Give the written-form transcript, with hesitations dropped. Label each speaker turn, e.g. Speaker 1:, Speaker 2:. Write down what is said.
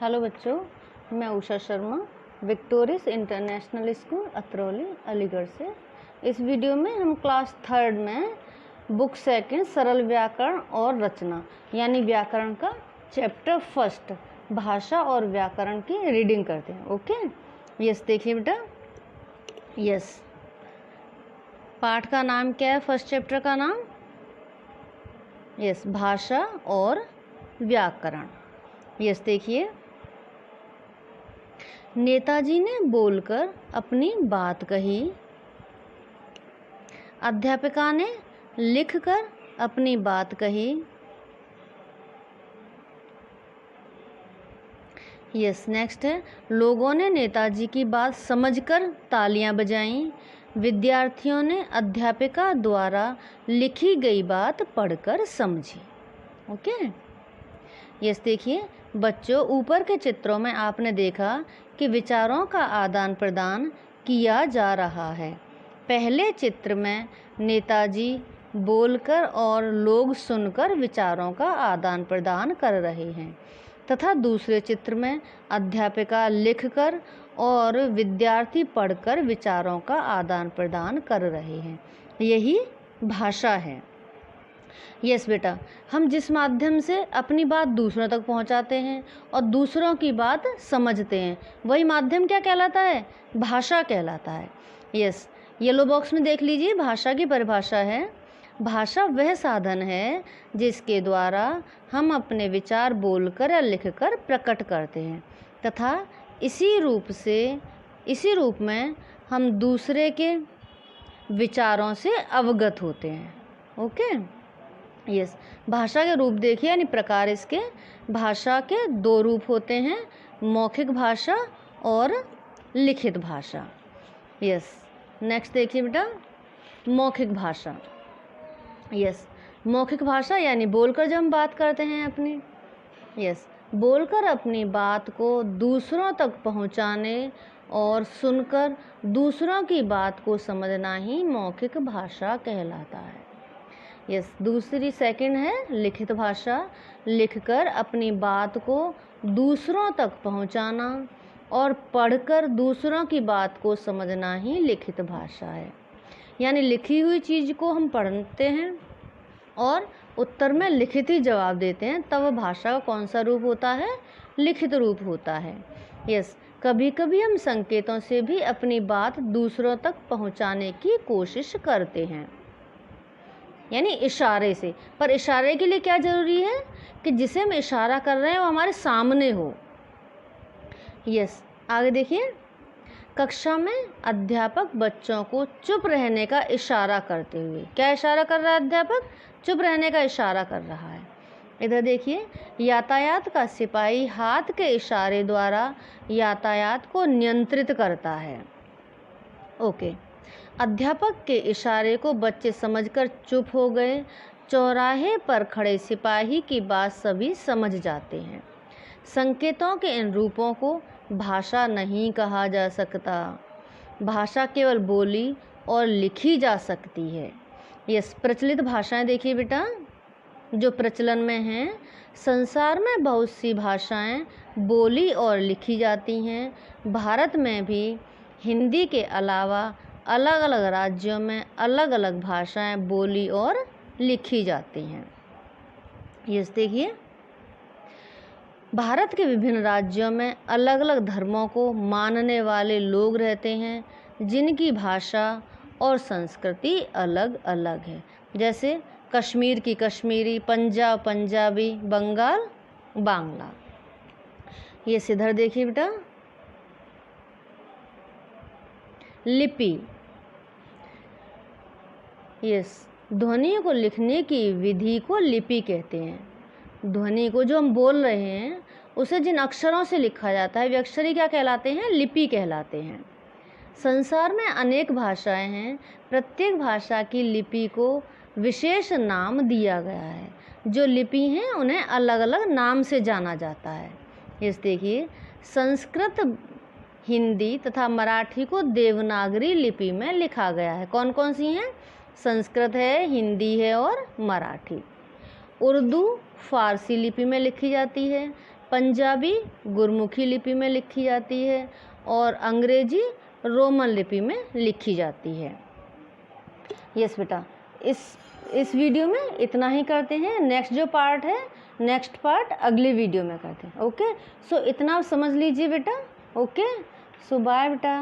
Speaker 1: Hello बच्चों, मैं Usha Sharma Victorious International School Atrauli Aligarh से। इस वीडियो में हम क्लास 3 में बुक 2 सरल व्याकरण और रचना यानी व्याकरण का चैप्टर 1 भाषा और व्याकरण की रीडिंग करते हैं। ओके, यस देखिए बेटा, यस पाठ का नाम क्या है? फर्स्ट चैप्टर का नाम यस भाषा और व्याकरण। यस देखिए, नेताजी ने बोलकर अपनी बात कही, अध्यापिका ने लिखकर अपनी बात कही। यस नेक्स्ट है, लोगों ने नेताजी की बात समझकर तालियां बजाईं, विद्यार्थियों ने अध्यापिका द्वारा लिखी गई बात पढ़कर समझी। ओके, यस देखिए बच्चों, ऊपर के चित्रों में आपने देखा कि विचारों का आदान प्रदान किया जा रहा है। पहले चित्र में नेताजी बोलकर और लोग सुनकर विचारों का आदान प्रदान कर रहे हैं तथा दूसरे चित्र में अध्यापिका लिखकर और विद्यार्थी पढ़कर विचारों का आदान प्रदान कर रहे हैं। यही भाषा है। यस बेटा, हम जिस माध्यम से अपनी बात दूसरों तक पहुंचाते हैं और दूसरों की बात समझते हैं, वही माध्यम क्या कहलाता है? भाषा कहलाता है। यस, येलो बॉक्स में देख लीजिए, भाषा की परिभाषा है, भाषा वह साधन है जिसके द्वारा हम अपने विचार बोलकर या लिखकर प्रकट करते हैं तथा इसी रूप में हम दूसरे के विचारों से अवगत होते हैं। ओके, यस भाषा के रूप देखिए यानी प्रकार इसके। भाषा के 2 रूप होते हैं, मौखिक भाषा और लिखित भाषा। यस नेक्स्ट देखिए बेटा, मौखिक भाषा। यस मौखिक भाषा यानी बोलकर जब हम बात करते हैं अपनी, यस बोलकर अपनी बात को दूसरों तक पहुंचाने और सुनकर दूसरों की बात को समझना ही मौखिक भाषा कहलाता है। यस दूसरी सेकंड है लिखित भाषा, लिखकर अपनी बात को दूसरों तक पहुंचाना और पढ़कर दूसरों की बात को समझना ही लिखित भाषा है। यानी लिखी हुई चीज़ को हम पढ़ते हैं और उत्तर में लिखित ही जवाब देते हैं, तब भाषा का कौन सा रूप होता है? लिखित रूप होता है। यस कभी कभी हम संकेतों से भी अपनी बात दूसरों तक पहुंचाने की कोशिश करते हैं, यानी इशारे से। पर इशारे के लिए क्या ज़रूरी है? कि जिसे हम इशारा कर रहे हैं वो हमारे सामने हो। यस आगे देखिए, कक्षा में अध्यापक बच्चों को चुप रहने का इशारा करते हुए, क्या इशारा कर रहा है अध्यापक? चुप रहने का इशारा कर रहा है। इधर देखिए, यातायात का सिपाही हाथ के इशारे द्वारा यातायात को नियंत्रित करता है। ओके, अध्यापक के इशारे को बच्चे समझकर चुप हो गए। चौराहे पर खड़े सिपाही की बात सभी समझ जाते हैं। संकेतों के इन रूपों को भाषा नहीं कहा जा सकता। भाषा केवल बोली और लिखी जा सकती है। यस प्रचलित भाषाएं देखिए बेटा, जो प्रचलन में हैं। संसार में बहुत सी भाषाएं बोली और लिखी जाती हैं। भारत में भी हिंदी के अलावा अलग अलग राज्यों में अलग अलग भाषाएं बोली और लिखी जाती हैं। यस देखिए, भारत के विभिन्न राज्यों में अलग अलग धर्मों को मानने वाले लोग रहते हैं, जिनकी भाषा और संस्कृति अलग अलग है। जैसे कश्मीर की कश्मीरी, पंजाब पंजाबी, बंगाल बांग्ला। ये इधर देखिए बेटा, लिपि। यस ध्वनि को लिखने की विधि को लिपि कहते हैं। ध्वनि को जो हम बोल रहे हैं उसे जिन अक्षरों से लिखा जाता है वे अक्षर ही क्या कहलाते हैं? लिपि कहलाते हैं। संसार में अनेक भाषाएं हैं, प्रत्येक भाषा की लिपि को विशेष नाम दिया गया है। जो लिपि हैं उन्हें अलग अलग नाम से जाना जाता है। इस देखिए, संस्कृत, हिंदी तथा मराठी को देवनागरी लिपि में लिखा गया है। कौन कौन सी हैं? संस्कृत है, हिंदी है और मराठी। उर्दू फारसी लिपि में लिखी जाती है। पंजाबी गुरमुखी लिपि में लिखी जाती है और अंग्रेजी रोमन लिपि में लिखी जाती है। यस बेटा, इस वीडियो में इतना ही करते हैं। नेक्स्ट जो पार्ट है, नेक्स्ट पार्ट अगले वीडियो में करते हैं। ओके, सो इतना समझ लीजिए बेटा। ओके, सो बाय बेटा।